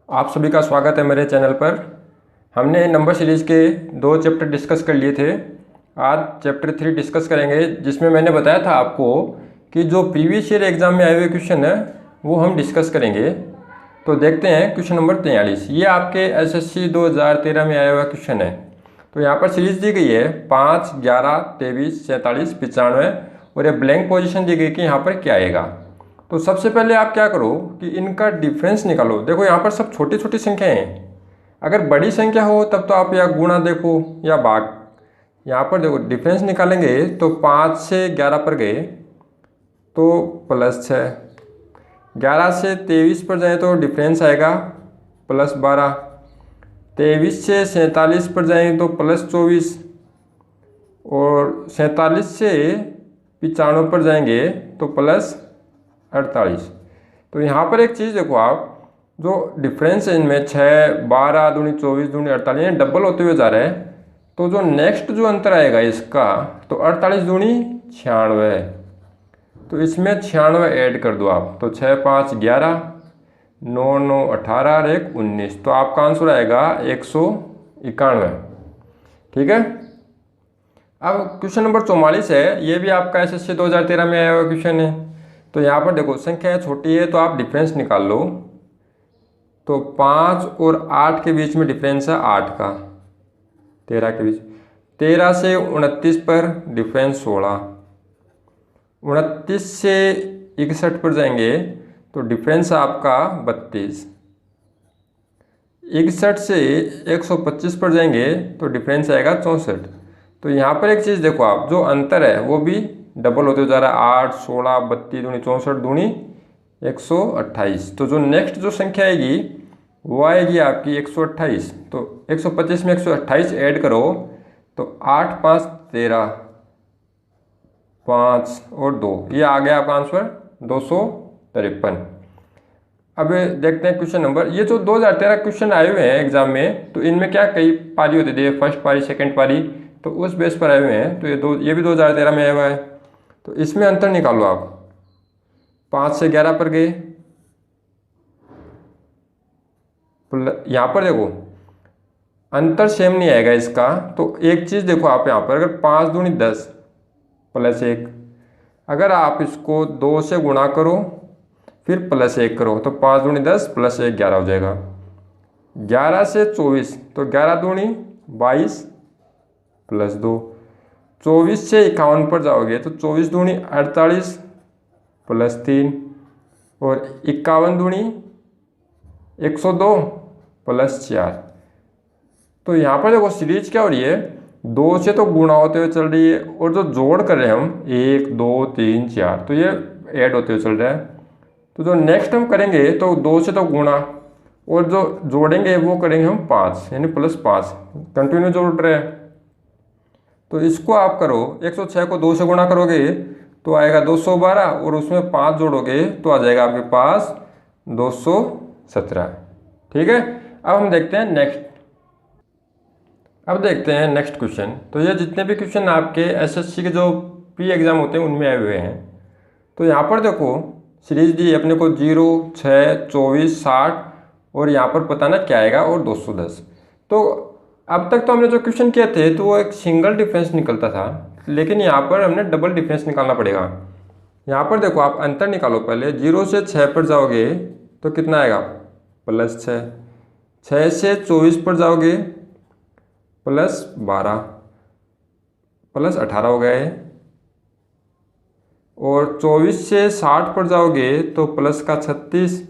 आप सभी का स्वागत है मेरे चैनल पर। हमने नंबर सीरीज़ के 2 चैप्टर डिस्कस कर लिए थे। आज चैप्टर 3 डिस्कस करेंगे, जिसमें मैंने बताया था आपको कि जो प्रीवियस ईयर एग्ज़ाम में आए हुए क्वेश्चन है वो हम डिस्कस करेंगे। तो देखते हैं क्वेश्चन नंबर 43। ये आपके एसएससी 2013 में आया हुआ क्वेश्चन है। तो यहाँ पर सीरीज़ दी गई है 5, 11, 23, 47, 95 और ये ब्लैंक पोजीशन दी गई कि यहाँ पर क्या आएगा। तो सबसे पहले आप क्या करो कि इनका डिफरेंस निकालो। देखो यहाँ पर सब छोटी छोटी संख्याएं हैं। अगर बड़ी संख्या हो तब तो आप या गुणा देखो या भाग। यहाँ पर देखो डिफरेंस निकालेंगे तो 5 से 11 पर गए तो +6, 11 से 23 पर जाए तो डिफरेंस आएगा +12, 23 से 47 पर जाएंगे तो +24 और 47 से 95 पर जाएंगे तो +48। तो यहाँ पर एक चीज़ देखो आप, जो डिफरेंस है इनमें 6, 12 दूनी 24 दूनी 48 डबल होते हुए जा रहा है। तो जो नेक्स्ट जो अंतर आएगा इसका तो 48 दूनी 96, तो इसमें 96 ऐड कर दो आप। तो 6, 5, 11, 9, 9, 18 और 1, 19। तो आपका आंसर आएगा 191। ठीक है। अब क्वेश्चन नंबर 44 है। ये भी आपका एसएससी 2013 में आया हुआ क्वेश्चन है। तो यहाँ पर देखो संख्या छोटी है तो आप डिफरेंस निकाल लो। तो 5 और 8 के बीच में डिफरेंस है 8 का, 13 के बीच। 13 से 29 पर डिफरेंस 16, 29 से 61 पर जाएंगे तो डिफरेंस है आपका 32, 61 से 125 पर जाएंगे तो डिफरेंस आएगा 64। तो यहाँ पर एक चीज़ देखो आप, जो अंतर है वो भी डबल होते जा रहा है। 8, 16, 32 दूनी 64 दूनी 128। तो जो नेक्स्ट जो संख्या आएगी वो आएगी आपकी 128। तो 125 में 128 ऐड करो तो 8, 5, 13, 5 और 2, ये आ गया आपका आंसर 253। अब देखते हैं क्वेश्चन नंबर, ये जो 2013 क्वेश्चन आए हुए हैं एग्जाम में, तो इनमें क्या कई पारी होती थी, फर्स्ट पारी सेकंड पारी, तो उस बेस पर आए हुए हैं। तो ये भी 2013 में आया हुआ है। तो इसमें अंतर निकालो आप। 5 से 11 पर गए, यहाँ पर देखो अंतर सेम नहीं आएगा इसका। तो एक चीज़ देखो आप, यहाँ पर अगर 5 दूनी 10 +1, अगर आप इसको 2 से गुणा करो फिर +1 करो तो 5 दूनी 10 +1 11 हो जाएगा। 11 से 24 तो 11 दूनी 22 +2, 24 से 51 पर जाओगे तो 24 दूनी 48 +3 और 51 दूनी 102 +4। तो यहाँ पर देखो सीरीज क्या हो रही है, 2 से तो गुणा होते हुए चल रही है और जो जोड़ कर रहे हैं हम 1, 2, 3, 4, तो ये ऐड होते हुए चल रहा है। तो जो नेक्स्ट हम करेंगे तो 2 से तो गुणा और जो जोड़ेंगे वो करेंगे हम 5 यानी +5, कंटिन्यू जोड़ रहे हैं। तो इसको आप करो, 106 को 2 से गुणा करोगे तो आएगा 212 और उसमें 5 जोड़ोगे तो आ जाएगा आपके पास 217। ठीक है। अब हम देखते हैं नेक्स्ट। अब देखते हैं नेक्स्ट क्वेश्चन। तो ये जितने भी क्वेश्चन आपके एसएससी के जो प्री एग्जाम होते हैं उनमें आए हुए हैं। तो यहाँ पर देखो सीरीज दी अपने को 0, 6, 24, 60 और यहाँ पर पता ना क्या आएगा और 210। तो अब तक तो हमने जो क्वेश्चन किए थे तो वो एक सिंगल डिफरेंस निकलता था, लेकिन यहाँ पर हमने डबल डिफरेंस निकालना पड़ेगा। यहाँ पर देखो आप अंतर निकालो। पहले 0 से 6 पर जाओगे तो कितना आएगा +6, 6 से 24 पर जाओगे +12 +18 हो गए और 24 से 60 पर जाओगे तो +36।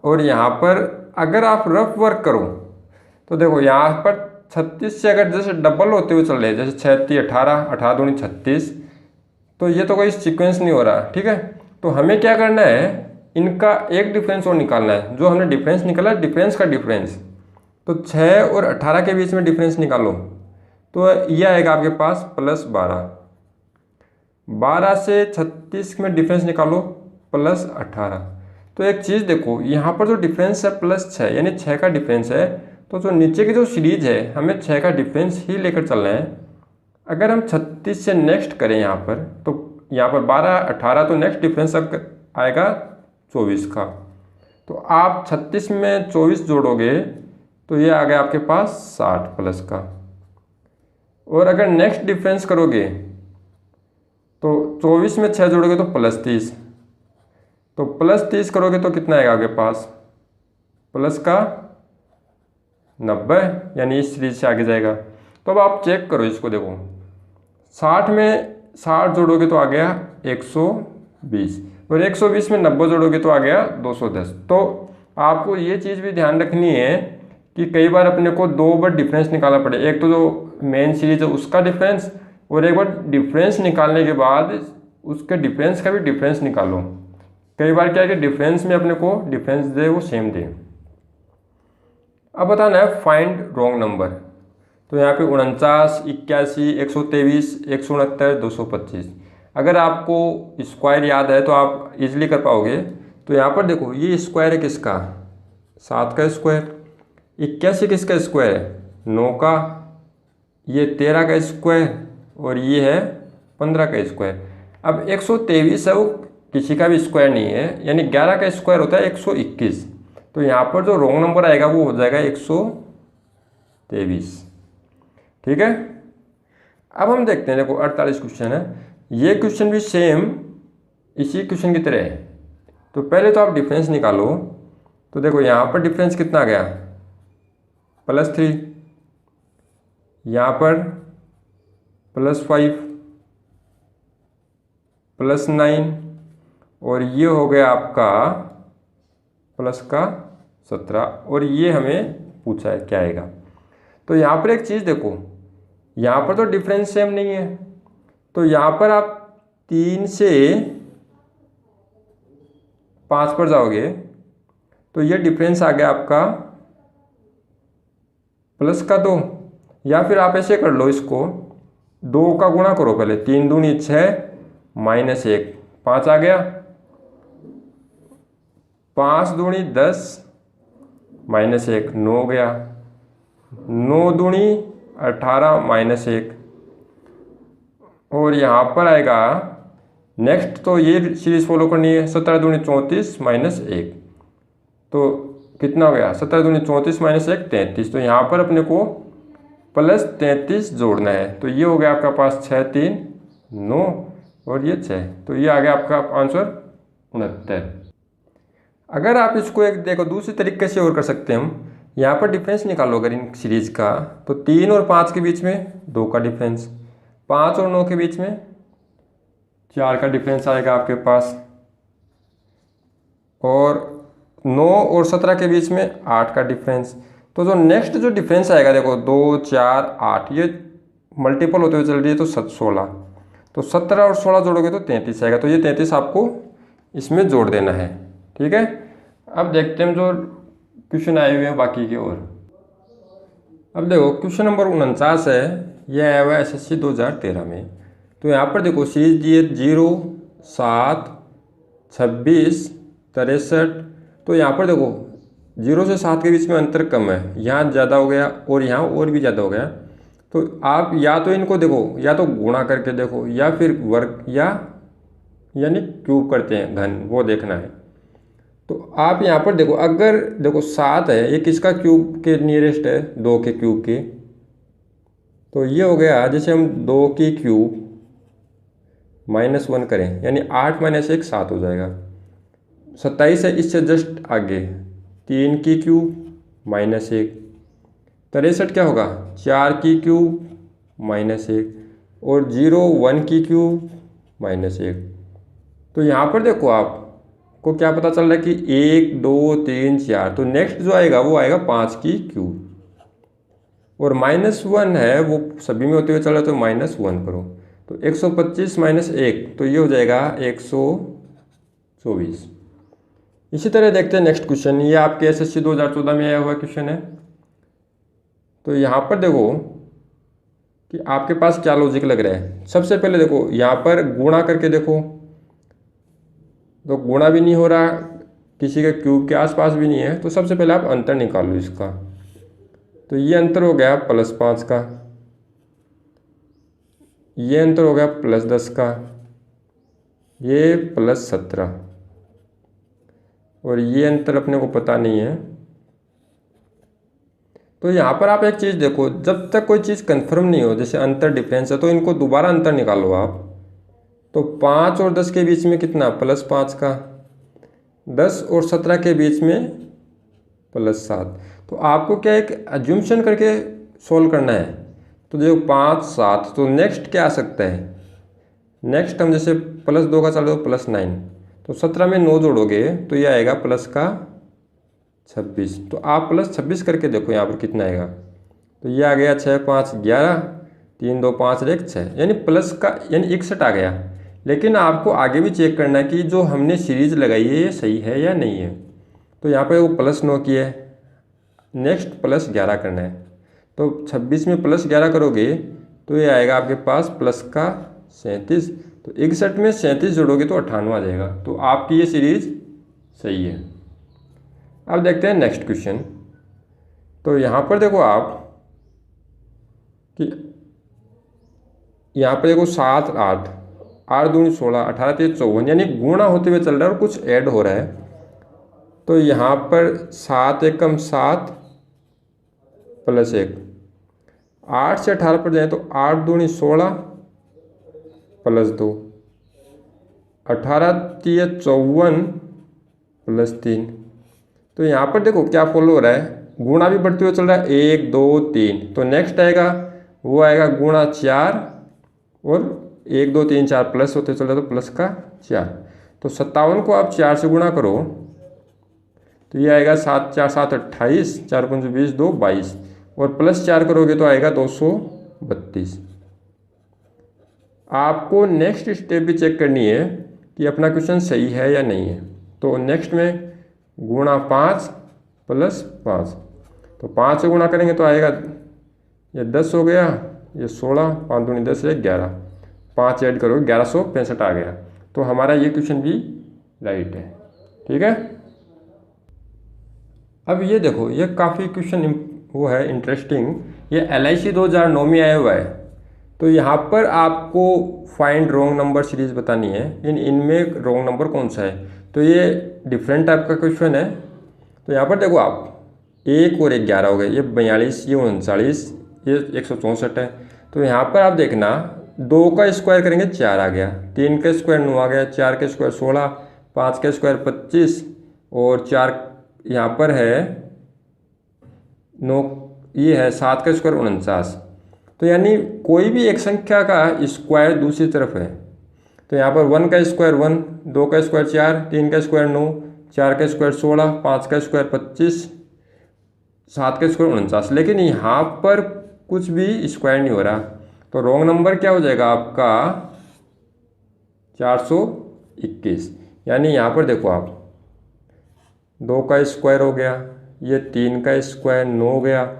और यहाँ पर अगर आप रफ वर्क करो तो देखो यहाँ पर 36 से अगर जैसे डबल होते हुए चल रहे हैं, जैसे 36, 18, 18 दूनी 36, तो ये तो कोई सीक्वेंस नहीं हो रहा। ठीक है। तो हमें क्या करना है, इनका एक डिफरेंस और निकालना है। जो हमने डिफरेंस निकाला डिफरेंस का डिफरेंस, तो 6 और 18 के बीच में डिफरेंस निकालो तो ये आएगा आपके पास +12। 12 से 36 में डिफरेंस निकालो +18। तो एक चीज़ देखो, यहाँ पर जो डिफरेंस है +6 यानी 6 का डिफरेंस है। तो जो नीचे की जो सीरीज है हमें 6 का डिफरेंस ही लेकर चलना है। अगर हम 36 से नेक्स्ट करें यहाँ पर, तो यहाँ पर 12, 18 तो नेक्स्ट डिफरेंस अब आएगा 24 का। तो आप 36 में 24 जोड़ोगे तो ये आ गया आपके पास 60 प्लस का। और अगर नेक्स्ट डिफरेंस करोगे तो 24 में 6 जोड़ोगे तो +30, तो +30 करोगे तो कितना आएगा आपके पास, प्लस का 90, यानी इस सीरीज से आगे जाएगा। तो अब आप चेक करो इसको, देखो 60 में 60 जोड़ोगे तो आ गया 120, और 120 में 90 जोड़ोगे तो आ गया 210। तो आपको ये चीज़ भी ध्यान रखनी है कि कई बार अपने को दो बार डिफरेंस निकालना पड़े, एक तो जो मेन सीरीज है उसका डिफरेंस, और एक बार डिफरेंस निकालने के बाद उसके डिफरेंस का भी डिफरेंस निकालो। कई बार क्या है कि डिफरेंस में अपने को डिफरेंस दे वो सेम दे। अब बताना है फाइंड रॉन्ग नंबर। तो यहाँ पे 49, 81, 123, 169, 225। अगर आपको स्क्वायर याद है तो आप इजीली कर पाओगे। तो यहाँ पर देखो ये स्क्वायर है किसका, 7 का स्क्वायर। 81 किसका स्क्वायर है, 9 का। ये 13 का स्क्वायर, और ये है 15 का स्क्वायर। अब 123 है वो किसी का भी स्क्वायर नहीं है, यानी 11 का स्क्वायर होता है 121। तो यहाँ पर जो रॉन्ग नंबर आएगा वो हो जाएगा 123। ठीक है। अब हम देखते हैं, देखो 48 क्वेश्चन है। ये क्वेश्चन भी सेम इसी क्वेश्चन की तरह है। तो पहले तो आप डिफरेंस निकालो। तो देखो यहाँ पर डिफरेंस कितना आ गया, +3, यहाँ पर +5, +9, और ये हो गया आपका प्लस का 17, और ये हमें पूछा है क्या आएगा। तो यहाँ पर एक चीज़ देखो, यहाँ पर तो डिफरेंस सेम नहीं है, तो यहाँ पर आप 3 से 5 पर जाओगे तो ये डिफरेंस आ गया आपका प्लस का 2, या फिर आप ऐसे कर लो, इसको 2 का गुणा करो पहले, 3 दूनी 6 -1 5 आ गया, 5 दूनी 10 -1 9 गया, 9 दूनी 18 -1, और यहाँ पर आएगा नेक्स्ट। तो ये सीरीज फॉलो करनी है, 17 दूनी 34 -1, तो कितना हो गया, 17 दूनी 34 -1 33। तो यहाँ पर अपने को +33 जोड़ना है। तो ये हो गया आपका पास 6 3 9, और ये 6, तो ये आ गया आपका आंसर 69। अगर आप इसको एक देखो दूसरी तरीके से और कर सकते हैं हम, यहाँ पर डिफरेंस निकालो अगर इन सीरीज का, तो 3 और 5 के बीच में 2 का डिफरेंस, 5 और 9 के बीच में 4 का डिफरेंस आएगा आपके पास, और 9 और 17 के बीच में 8 का डिफरेंस। तो जो नेक्स्ट जो डिफरेंस आएगा देखो 2 4 8, ये मल्टीपल होते हुए चल रही है तो 16, तो 17 और 16 जोड़ोगे तो 33 आएगा। तो ये 33 आपको इसमें जोड़ देना है। ठीक है। अब देखते हैं जो क्वेश्चन आए हुए हैं बाकी के। और अब देखो क्वेश्चन नंबर 49 है, यह आया हुआ है SSC 2013 में। तो यहाँ पर देखो सीरीज दी है 0 7 26 63। तो यहाँ पर देखो 0 से 7 के बीच में अंतर कम है, यहाँ ज़्यादा हो गया और यहाँ और भी ज़्यादा हो गया। तो आप या तो इनको देखो, या तो गुणा करके देखो, या फिर वर्ग या यानी क्यूब करते हैं घन, वो देखना है। तो आप यहाँ पर देखो, अगर देखो 7 है, ये किसका क्यूब के नियरेस्ट है, 2 के क्यूब के। तो ये हो गया, जैसे हम 2 की क्यूब -1 करें, यानी 8 - 1 7 हो जाएगा। 27 है, इससे जस्ट आगे 3 की क्यूब -1, 63 क्या होगा, 4 की क्यूब -1, और 0 1 की क्यूब -1। तो यहाँ पर देखो आपको क्या पता चल रहा है कि 1 2 3 4, तो नेक्स्ट जो आएगा वो आएगा 5 की क्यूब, और -1 है वो सभी में होते हुए चल रहा है, तो -1 करो। तो 125 -1, तो ये हो जाएगा 124। इसी तरह देखते हैं नेक्स्ट क्वेश्चन, ये आपके SSC 2014 में आया हुआ क्वेश्चन है। तो यहाँ पर देखो कि आपके पास क्या लॉजिक लग रहा है। सबसे पहले देखो यहाँ पर गुणा करके देखो, तो गुणा भी नहीं हो रहा, किसी के क्यूब के आसपास भी नहीं है। तो सबसे पहले आप अंतर निकाल लो इसका। तो ये अंतर हो गया +5 का, ये अंतर हो गया +10 का, ये +17। और ये अंतर अपने को पता नहीं है। तो यहाँ पर आप एक चीज़ देखो, जब तक कोई चीज़ कंफर्म नहीं हो, जैसे अंतर डिफरेंस है, तो इनको दोबारा अंतर निकालो आप। तो 5 और 10 के बीच में कितना, +5 का। 10 और 17 के बीच में +7। तो आपको क्या एक एज्यूम्शन करके सोल्व करना है। तो जो 5 7, तो नेक्स्ट क्या आ सकता है, नेक्स्ट हम जैसे +2 का चल रहा हो +9, तो 17 में 9 जोड़ोगे तो ये आएगा +26। तो आप +26 करके देखो यहाँ पर कितना आएगा। तो ये आ गया 6 5 11, 3 2 5 1 6, यानी प्लस का यानी 61 आ गया। लेकिन आपको आगे भी चेक करना है कि जो हमने सीरीज लगाई है ये सही है या नहीं है। तो यहाँ पर वो +9 की है, नेक्स्ट +11 करना है। तो 26 में +11 करोगे तो ये आएगा आपके पास +37। तो 61 में 37 जोड़ोगे तो 98 आ जाएगा। तो आपकी ये सीरीज सही है। अब देखते हैं नेक्स्ट क्वेश्चन। तो यहाँ पर देखो आप कि यहाँ पर देखो 7 8, 8 दूनी 16, 18 3 54, यानी गुणा होते हुए चल रहा है और कुछ ऐड हो रहा है। तो यहाँ पर 7 एकम 7 +1, 8 से 18 पर जाए तो 8 दूनी 16 +2, 18 3 54 +3। तो यहाँ पर देखो क्या फॉलो हो रहा है, गुणा भी बढ़ते हुए चल रहा है, 1 2 3। तो नेक्स्ट आएगा वो आएगा गुणा 4, और 1 2 3 4 प्लस होते चल रहा है तो +4। तो 57 को आप 4 से गुणा करो तो ये आएगा 7 4 7 28, 4 5 20 2 22, और +4 करोगे तो आएगा 232। आपको नेक्स्ट स्टेप भी चेक करनी है कि अपना क्वेश्चन सही है या नहीं है। तो नेक्स्ट में गुणा 5 + 5, तो 5 से गुणा करेंगे तो आएगा ये 10 हो गया, ये 16, 5 दूनी 10 है 11, 5 ऐड करो 1165 आ गया। तो हमारा ये क्वेश्चन भी राइट है। ठीक है। अब ये देखो, ये काफ़ी क्वेश्चन वो है इंटरेस्टिंग। ये LIC 2009 में आया हुआ है। तो यहाँ पर आपको फाइंड रॉन्ग नंबर सीरीज बतानी है, इनमें रॉन्ग नंबर कौन सा है। तो ये डिफरेंट टाइप का क्वेश्चन है। तो यहाँ पर देखो आप 1 और 1 11 हो गए, ये 42, ये 39, ये 164 है। तो यहाँ पर आप देखना 2 का स्क्वायर करेंगे 4 आ गया, 3 का स्क्वायर 9 आ गया, 4 का स्क्वायर 16, 5 का स्क्वायर 25, और 4 यहाँ पर है 9, ये है 7 का स्क्वायर 49। तो यानी कोई भी एक संख्या का स्क्वायर दूसरी तरफ है। तो यहाँ पर 1 का स्क्वायर 1, 2 का स्क्वायर 4, 3 का स्क्वायर 9, 4 का स्क्वायर 16, 5 का स्क्वायर 25, 7 का स्क्वायर 49। लेकिन यहाँ पर कुछ भी स्क्वायर नहीं हो रहा। तो रॉन्ग नंबर क्या हो जाएगा आपका 421। यानी यहाँ पर देखो आप 2 का स्क्वायर हो गया, ये 3 का स्क्वायर 9 हो गया,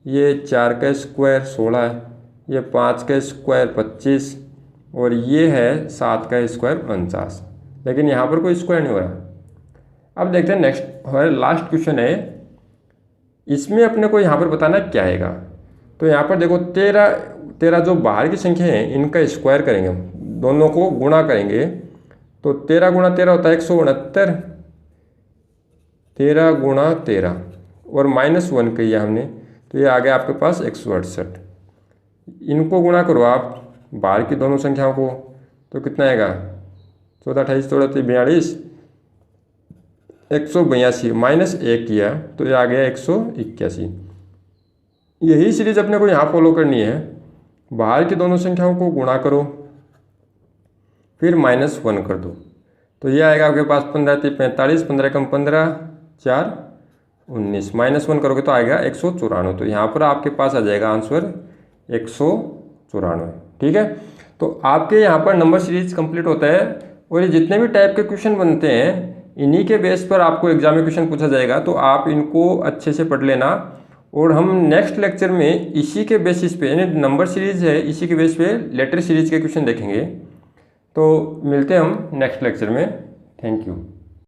ये 4 का स्क्वायर 16 है, ये 5 का स्क्वायर 25, और ये है 7 का स्क्वायर 49। लेकिन यहाँ पर कोई स्क्वायर नहीं हो रहा। अब देखते हैं नेक्स्ट, हमारा लास्ट क्वेश्चन है। इसमें अपने को यहाँ पर बताना क्या आएगा। तो यहाँ पर देखो 13 जो बाहर की संख्या है इनका स्क्वायर करेंगे, दोनों को गुणा करेंगे। तो 13 गुणा 13 होता है 169, 13 गुणा 13, और -1 किया हमने, तो ये आ गया आपके पास 168। इनको गुणा करो आप बाहर की दोनों संख्याओं को, तो कितना आएगा 14 28 42, 182, -1 किया तो ये आ गया 181। यही सीरीज अपने को यहाँ फॉलो करनी है। बाहर की दोनों संख्याओं को गुणा करो, फिर -1 कर दो, तो ये आएगा आपके पास 15 3 45, 15 कम 15, 4 19, -1 करोगे तो आएगा 194। तो यहाँ पर आपके पास आ जाएगा आंसर 194। ठीक है। तो आपके यहाँ पर नंबर सीरीज कंप्लीट होता है, और ये जितने भी टाइप के क्वेश्चन बनते हैं इन्हीं के बेस पर आपको एग्जाम में क्वेश्चन पूछा जाएगा। तो आप इनको अच्छे से पढ़ लेना, और हम नेक्स्ट लेक्चर में इसी के बेसिस पे, यानी नंबर सीरीज है इसी के बेस पे लेटर सीरीज के क्वेश्चन देखेंगे। तो मिलते हैं हम नेक्स्ट लेक्चर में। Thank you.